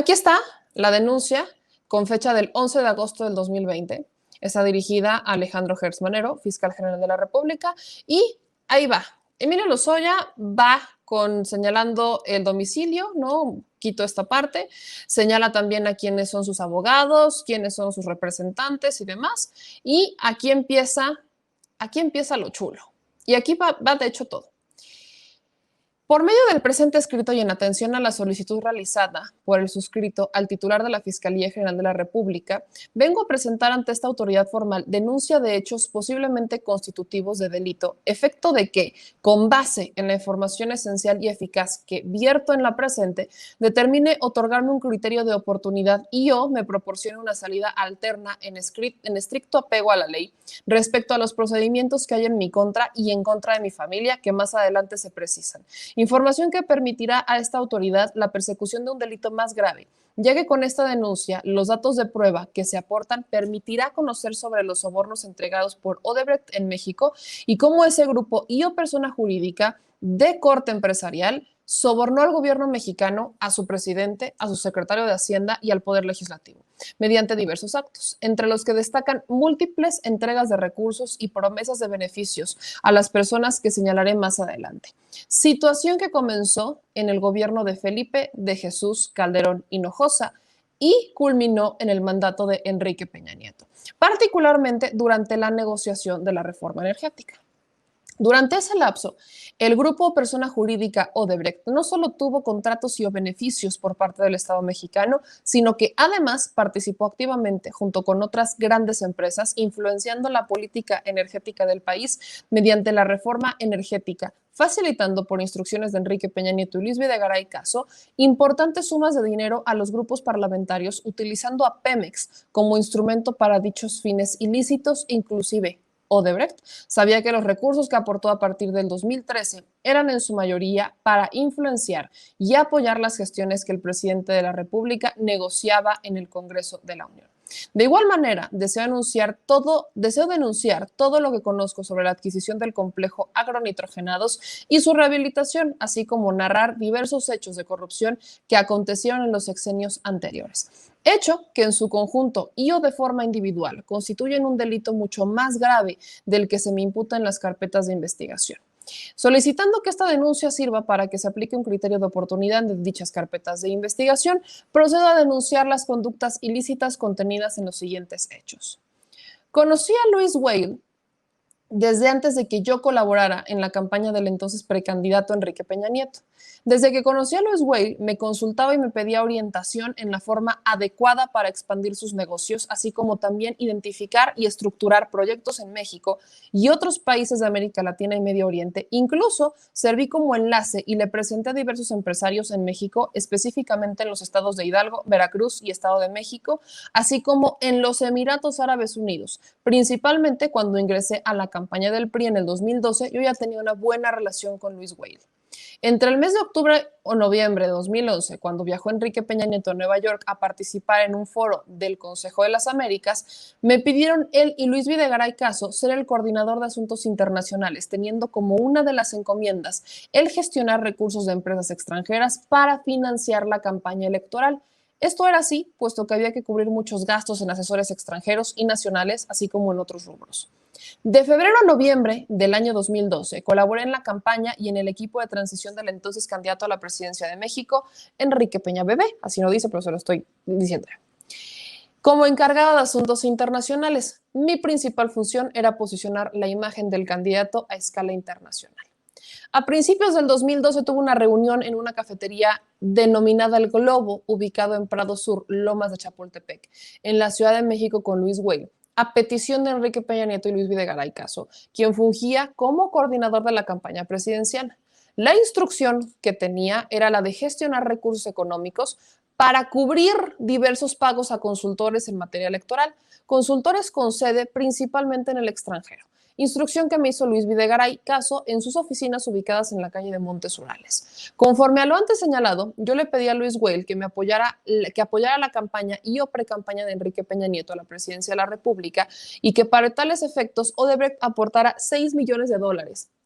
Aquí está la denuncia con fecha del 11 de agosto del 2020. Está dirigida a Alejandro Gertz Manero, fiscal general de la República, y ahí va. Emilio Lozoya va señalando el domicilio, ¿no? Quito esta parte, señala también a quiénes son sus abogados, quiénes son sus representantes y demás. Y aquí empieza lo chulo. Y aquí va de hecho todo. Por medio del presente escrito y en atención a la solicitud realizada por el suscrito al titular de la Fiscalía General de la República, vengo a presentar ante esta autoridad formal denuncia de hechos posiblemente constitutivos de delito, efecto de que, con base en la información esencial y eficaz que vierto en la presente, determine otorgarme un criterio de oportunidad y o me proporcione una salida alterna en estricto apego a la ley respecto a los procedimientos que hay en mi contra y en contra de mi familia que más adelante se precisan. Información que permitirá a esta autoridad la persecución de un delito más grave, ya que con esta denuncia los datos de prueba que se aportan permitirá conocer sobre los sobornos entregados por Odebrecht en México y cómo ese grupo y o persona jurídica de corte empresarial sobornó al gobierno mexicano, a su presidente, a su secretario de Hacienda y al Poder Legislativo, mediante diversos actos, entre los que destacan múltiples entregas de recursos y promesas de beneficios a las personas que señalaré más adelante. Situación que comenzó en el gobierno de Felipe de Jesús Calderón Hinojosa y culminó en el mandato de Enrique Peña Nieto, particularmente durante la negociación de la reforma energética. Durante ese lapso, el grupo o persona jurídica Odebrecht no solo tuvo contratos y o beneficios por parte del Estado mexicano, sino que además participó activamente junto con otras grandes empresas, influenciando la política energética del país mediante la reforma energética, facilitando por instrucciones de Enrique Peña Nieto y Luis Videgaray Caso importantes sumas de dinero a los grupos parlamentarios, utilizando a Pemex como instrumento para dichos fines ilícitos, inclusive Odebrecht sabía que los recursos que aportó a partir del 2013 eran en su mayoría para influenciar y apoyar las gestiones que el presidente de la República negociaba en el Congreso de la Unión. De igual manera, deseo denunciar todo lo que conozco sobre la adquisición del complejo agronitrogenados y su rehabilitación, así como narrar diversos hechos de corrupción que acontecieron en los sexenios anteriores. Hecho que en su conjunto y o de forma individual constituyen un delito mucho más grave del que se me imputa en las carpetas de investigación. Solicitando que esta denuncia sirva para que se aplique un criterio de oportunidad en dichas carpetas de investigación, procedo a denunciar las conductas ilícitas contenidas en los siguientes hechos. Conocí a Luis Weil desde antes de que yo colaborara en la campaña del entonces precandidato Enrique Peña Nieto. Desde que conocí a Luis Weil, me consultaba y me pedía orientación en la forma adecuada para expandir sus negocios, así como también identificar y estructurar proyectos en México y otros países de América Latina y Medio Oriente. Incluso serví como enlace y le presenté a diversos empresarios en México, específicamente en los estados de Hidalgo, Veracruz y Estado de México, así como en los Emiratos Árabes Unidos, principalmente cuando ingresé a la campaña del PRI en el 2012, yo ya tenía una buena relación con Luis Weil. Entre el mes de octubre o noviembre de 2011, cuando viajó Enrique Peña Nieto a Nueva York a participar en un foro del Consejo de las Américas, me pidieron él y Luis Videgaray Caso ser el coordinador de asuntos internacionales, teniendo como una de las encomiendas el gestionar recursos de empresas extranjeras para financiar la campaña electoral. Esto era así, puesto que había que cubrir muchos gastos en asesores extranjeros y nacionales, así como en otros rubros. De febrero a noviembre del año 2012, colaboré en la campaña y en el equipo de transición del entonces candidato a la presidencia de México, Enrique Peña Bebé, así no dice, pero se lo estoy diciendo. Como encargada de asuntos internacionales, mi principal función era posicionar la imagen del candidato a escala internacional. A principios del 2012 tuve una reunión en una cafetería denominada El Globo, ubicado en Prado Sur, Lomas de Chapultepec, en la Ciudad de México con Luis Weil, a petición de Enrique Peña Nieto y Luis Videgaray Caso, quien fungía como coordinador de la campaña presidencial. La instrucción que tenía era la de gestionar recursos económicos para cubrir diversos pagos a consultores en materia electoral, consultores con sede principalmente en el extranjero. Instrucción que me hizo Luis Videgaray Caso en sus oficinas ubicadas en la calle de Montes Urales. Conforme a lo antes señalado, yo le pedí a Luis Weil que apoyara la campaña y o precampaña de Enrique Peña Nieto a la presidencia de la República y que para tales efectos Odebrecht aportara $6 millones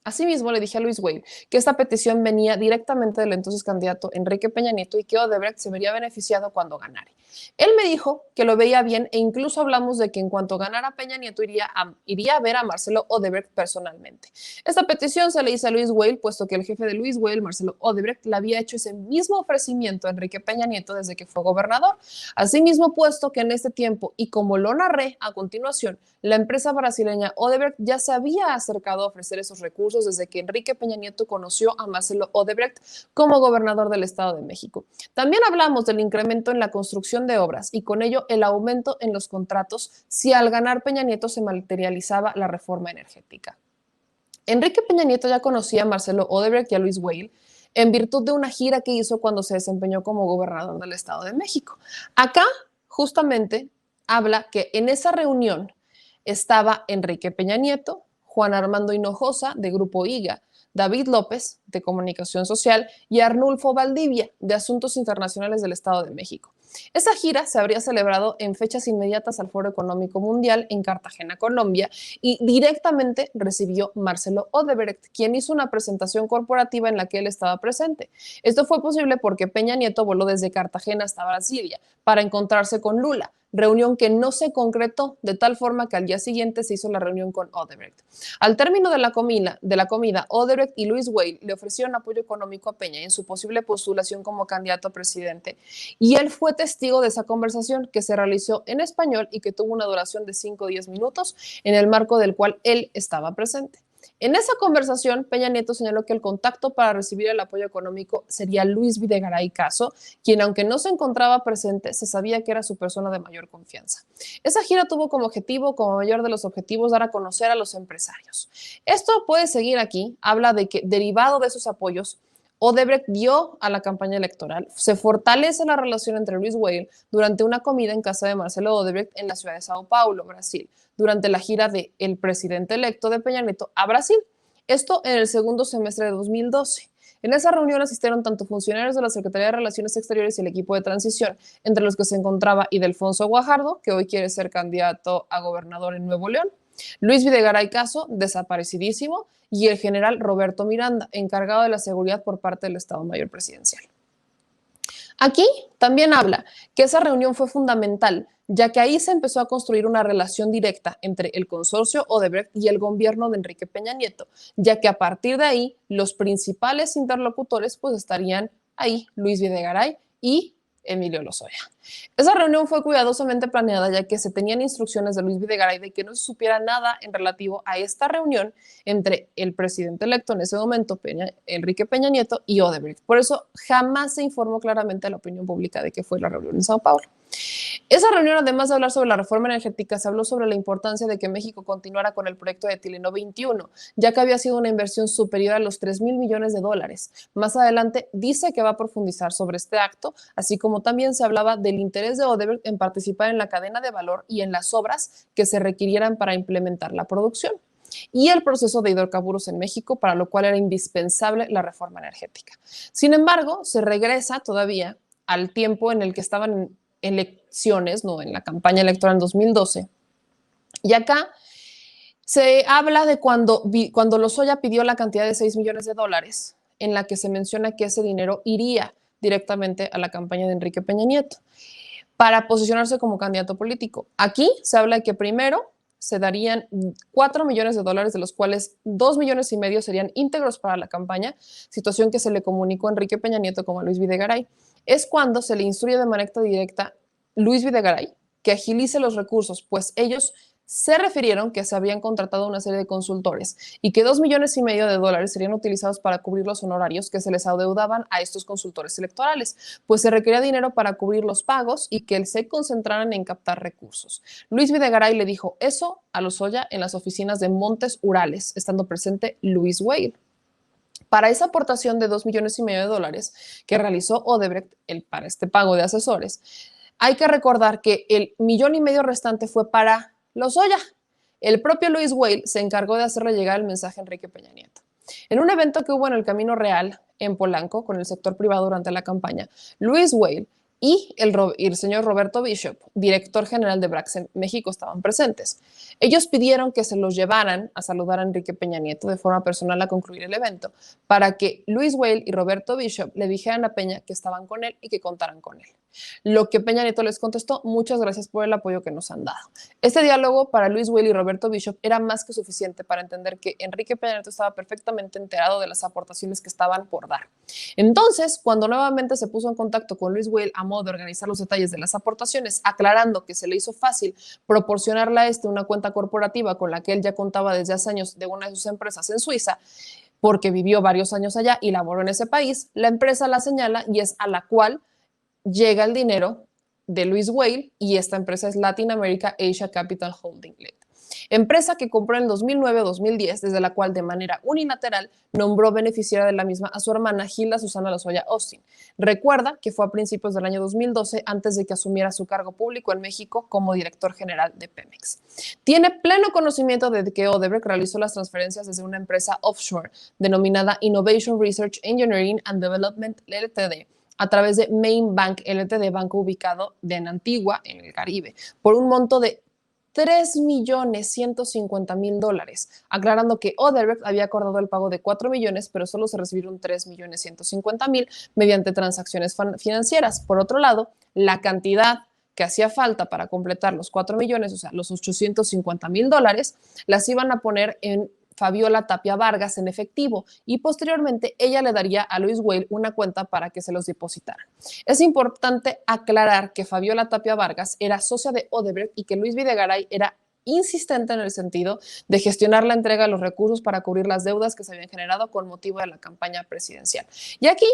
Asimismo, le dije a Luis Weil que esta petición venía directamente del entonces candidato Enrique Peña Nieto y que Odebrecht se vería beneficiado cuando ganara. Él me dijo que lo veía bien e incluso hablamos de que en cuanto ganara Peña Nieto iría a ver a Marcelo Odebrecht personalmente. Esta petición se le hizo a Luis Weil, puesto que el jefe de Luis Weil, Marcelo Odebrecht, le había hecho ese mismo ofrecimiento a Enrique Peña Nieto desde que fue gobernador. Asimismo, puesto que en este tiempo, y como lo narré a continuación, la empresa brasileña Odebrecht ya se había acercado a ofrecer esos recursos desde que Enrique Peña Nieto conoció a Marcelo Odebrecht como gobernador del Estado de México. También hablamos del incremento en la construcción de obras y con ello el aumento en los contratos si al ganar Peña Nieto se materializaba la reforma energética. Enrique Peña Nieto ya conocía a Marcelo Odebrecht y a Luis Weil en virtud de una gira que hizo cuando se desempeñó como gobernador del Estado de México. Acá, justamente, habla que en esa reunión estaba Enrique Peña Nieto, Juan Armando Hinojosa, de Grupo IGA, David López, de Comunicación Social, y Arnulfo Valdivia, de Asuntos Internacionales del Estado de México. Esa gira se habría celebrado en fechas inmediatas al Foro Económico Mundial en Cartagena, Colombia, y directamente recibió Marcelo Odebrecht, quien hizo una presentación corporativa en la que él estaba presente. Esto fue posible porque Peña Nieto voló desde Cartagena hasta Brasilia para encontrarse con Lula, reunión que no se concretó, de tal forma que al día siguiente se hizo la reunión con Odebrecht. Al término de la comida, Odebrecht y Luis Weil le ofrecieron apoyo económico a Peña en su posible postulación como candidato a presidente, y él fue testigo de esa conversación que se realizó en español y que tuvo una duración de 5 o 10 minutos, en el marco del cual él estaba presente. En esa conversación, Peña Nieto señaló que el contacto para recibir el apoyo económico sería Luis Videgaray Caso, quien, aunque no se encontraba presente, se sabía que era su persona de mayor confianza. Esa gira tuvo como objetivo, como mayor de los objetivos, dar a conocer a los empresarios. Esto puede seguir aquí, habla de que, derivado de esos apoyos, Odebrecht dio a la campaña electoral. Se fortalece la relación entre Luis Weil durante una comida en casa de Marcelo Odebrecht en la ciudad de Sao Paulo, Brasil, durante la gira del presidente electo de Peña Nieto a Brasil. Esto en el segundo semestre de 2012. En esa reunión asistieron tanto funcionarios de la Secretaría de Relaciones Exteriores y el equipo de transición, entre los que se encontraba Ildefonso Guajardo, que hoy quiere ser candidato a gobernador en Nuevo León, Luis Videgaray Caso, desaparecidísimo, y el general Roberto Miranda, encargado de la seguridad por parte del Estado Mayor Presidencial. Aquí también habla que esa reunión fue fundamental, ya que ahí se empezó a construir una relación directa entre el consorcio Odebrecht y el gobierno de Enrique Peña Nieto, ya que a partir de ahí los principales interlocutores pues estarían ahí, Luis Videgaray y Emilio Lozoya. Esa reunión fue cuidadosamente planeada, ya que se tenían instrucciones de Luis Videgaray de que no se supiera nada en relativo a esta reunión entre el presidente electo en ese momento, Enrique Peña Nieto, y Odebrecht. Por eso jamás se informó claramente a la opinión pública de que fue la reunión en Sao Paulo. Esa reunión, además de hablar sobre la reforma energética, se habló sobre la importancia de que México continuara con el proyecto de Etileno 21, ya que había sido una inversión superior a los 3,000 millones de dólares. Más adelante dice que va a profundizar sobre este acto, así como también se hablaba del interés de Odebrecht en participar en la cadena de valor y en las obras que se requirieran para implementar la producción y el proceso de hidrocarburos en México, para lo cual era indispensable la reforma energética. Sin embargo, se regresa todavía al tiempo en el que estaban en elecciones, no, en la campaña electoral en 2012. Y acá se habla de cuando Lozoya pidió la cantidad de 6 millones de dólares, en la que se menciona que ese dinero iría directamente a la campaña de Enrique Peña Nieto para posicionarse como candidato político. Aquí se habla de que primero se darían 4 millones de dólares, de los cuales 2,5 millones serían íntegros para la campaña, situación que se le comunicó a Enrique Peña Nieto como a Luis Videgaray. Es cuando se le instruye de manera directa Luis Videgaray que agilice los recursos, pues ellos se refirieron que se habían contratado una serie de consultores y que 2,5 millones de dólares serían utilizados para cubrir los honorarios que se les adeudaban a estos consultores electorales, pues se requería dinero para cubrir los pagos y que se concentraran en captar recursos. Luis Videgaray le dijo eso a Lozoya en las oficinas de Montes Urales, estando presente Luis Weil. Para esa aportación de 2,5 millones de dólares que realizó Odebrecht para este pago de asesores, hay que recordar que el 1,5 millones restante fue para Lozoya. El propio Luis Weil se encargó de hacerle llegar el mensaje a Enrique Peña Nieto. En un evento que hubo en el Camino Real, en Polanco, con el sector privado durante la campaña, Luis Weil y el señor Roberto Bishop, director general de Braxen México, estaban presentes. Ellos pidieron que se los llevaran a saludar a Enrique Peña Nieto de forma personal a concluir el evento, para que Luis Weil y Roberto Bishop le dijeran a Peña que estaban con él y que contaran con él. Lo que Peña Nieto les contestó: muchas gracias por el apoyo que nos han dado. Este diálogo para Luis Weil y Roberto Bishop era más que suficiente para entender que Enrique Peña Nieto estaba perfectamente enterado de las aportaciones que estaban por dar. Entonces, cuando nuevamente se puso en contacto con Luis Weil a modo de organizar los detalles de las aportaciones, aclarando que se le hizo fácil proporcionarle a una cuenta corporativa con la que él ya contaba desde hace años de una de sus empresas en Suiza, porque vivió varios años allá y laboró en ese país, la empresa la señala y es a la cual llega el dinero de Luis Weil, y esta empresa es Latin America Asia Capital Holding Limited, empresa que compró en 2009 o 2010, desde la cual de manera unilateral nombró beneficiaria de la misma a su hermana Hilda Susana Lozoya Austin. Recuerda que fue a principios del año 2012, antes de que asumiera su cargo público en México como director general de Pemex. Tiene pleno conocimiento de que Odebrecht realizó las transferencias desde una empresa offshore denominada Innovation Research Engineering and Development Ltd., a través de Main Bank Ltd., banco ubicado en Antigua, en el Caribe, por un monto de $3.150.000, aclarando que Odebrecht había acordado el pago de 4 millones, pero solo se recibieron 3.150.000 mediante transacciones financieras. Por otro lado, la cantidad que hacía falta para completar los 4 millones, o sea, los $850.000, las iban a poner en Fabiola Tapia Vargas en efectivo, y posteriormente ella le daría a Luis Weil una cuenta para que se los depositara. Es importante aclarar que Fabiola Tapia Vargas era socia de Odebrecht y que Luis Videgaray era insistente en el sentido de gestionar la entrega de los recursos para cubrir las deudas que se habían generado con motivo de la campaña presidencial. Y aquí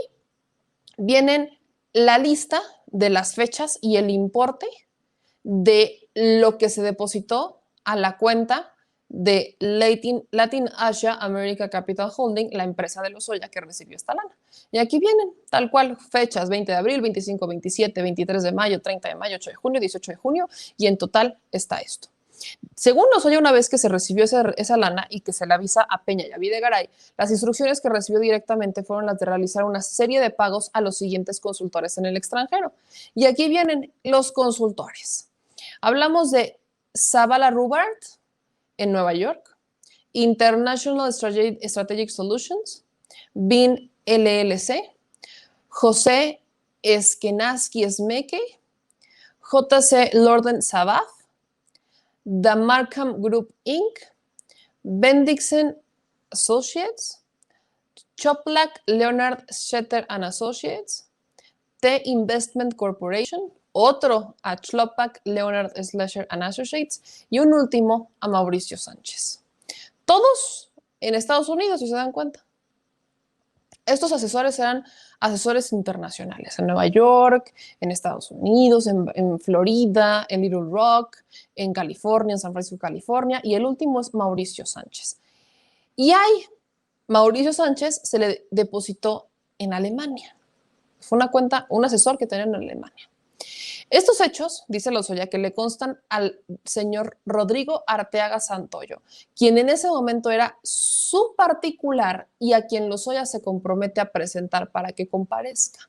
vienen la lista de las fechas y el importe de lo que se depositó a la cuenta de Latin Asia America Capital Holding, la empresa de Lozoya que recibió esta lana. Y aquí vienen tal cual fechas: 20 de abril, 25, 27, 23 de mayo, 30 de mayo, 8 de junio, 18 de junio, y en total está esto. Según Lozoya, una vez que se recibió esa lana y que se le avisa a Peña y a Videgaray, las instrucciones que recibió directamente fueron las de realizar una serie de pagos a los siguientes consultores en el extranjero. Y aquí vienen los consultores. Hablamos de Zavala Rubart en Nueva York, International Strategic Solutions, BIN LLC, José Eskenazi Smeke, JC Lorden Sabaf, The Markham Group Inc., Bendixen Associates, Choplak Leonard Shetter and Associates, T Investment Corporation, otro a Choplak Leonard Shetter and Associates, y un último a Mauricio Sánchez. Todos en Estados Unidos, si se dan cuenta. Estos asesores eran asesores internacionales, en Nueva York, en Estados Unidos, en Florida, en Little Rock, en California, en San Francisco, California, y el último es Mauricio Sánchez. Y Mauricio Sánchez se le depositó en Alemania. Fue una cuenta, un asesor que tenía en Alemania. Estos hechos, dice Lozoya, que le constan al señor Rodrigo Arteaga Santoyo, quien en ese momento era su particular y a quien Lozoya se compromete a presentar para que comparezca.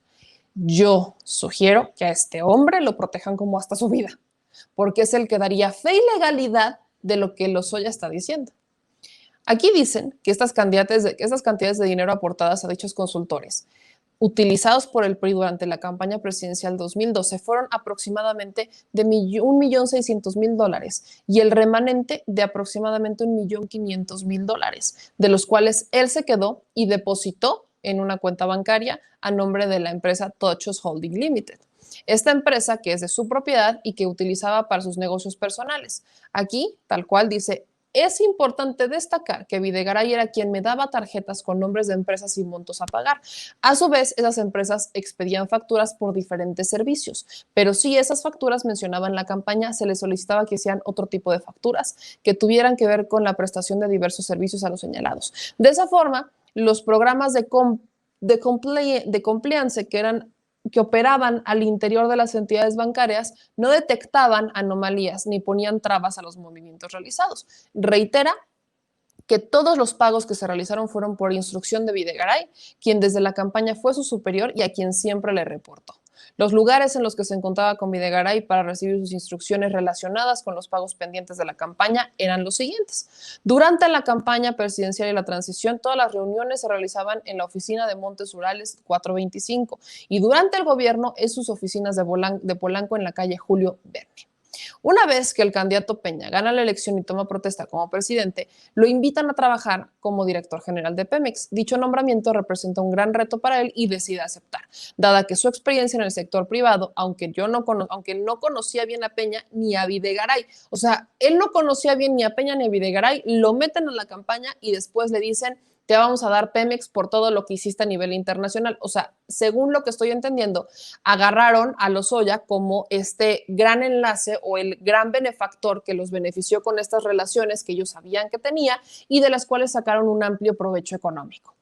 Yo sugiero que a este hombre lo protejan como hasta su vida, porque es el que daría fe y legalidad de lo que Lozoya está diciendo. Aquí dicen que estas cantidades de dinero aportadas a dichos consultores utilizados por el PRI durante la campaña presidencial 2012 fueron aproximadamente de $1.600.000 y el remanente de aproximadamente $1.500.000, de los cuales él se quedó y depositó en una cuenta bancaria a nombre de la empresa Tochos Holding Limited. Esta empresa que es de su propiedad y que utilizaba para sus negocios personales. Aquí, tal cual dice: es importante destacar que Videgaray era quien me daba tarjetas con nombres de empresas y montos a pagar. A su vez, esas empresas expedían facturas por diferentes servicios, pero si esas facturas mencionaban en la campaña, se les solicitaba que hicieran otro tipo de facturas que tuvieran que ver con la prestación de diversos servicios a los señalados. De esa forma, los programas de compliance que operaban al interior de las entidades bancarias no detectaban anomalías ni ponían trabas a los movimientos realizados. Reitera que todos los pagos que se realizaron fueron por instrucción de Videgaray, quien desde la campaña fue su superior y a quien siempre le reportó. los lugares en los que se encontraba con Videgaray para recibir sus instrucciones relacionadas con los pagos pendientes de la campaña eran los siguientes. Durante la campaña presidencial y la transición, todas las reuniones se realizaban en la oficina de Montes Urales 425 y durante el gobierno en sus oficinas de Polanco en la calle Julio Verne. Una vez que el candidato Peña gana la elección y toma protesta como presidente, lo invitan a trabajar como director general de Pemex. Dicho nombramiento representa un gran reto para él y decide aceptar, dada que su experiencia en el sector privado, aunque no conocía bien a Peña ni a Videgaray, o sea, él no conocía bien ni a Peña ni a Videgaray, lo meten en la campaña y después le dicen: te vamos a dar Pemex por todo lo que hiciste a nivel internacional. O sea, según lo que estoy entendiendo, agarraron a Lozoya como este gran enlace o el gran benefactor que los benefició con estas relaciones que ellos sabían que tenía y de las cuales sacaron un amplio provecho económico.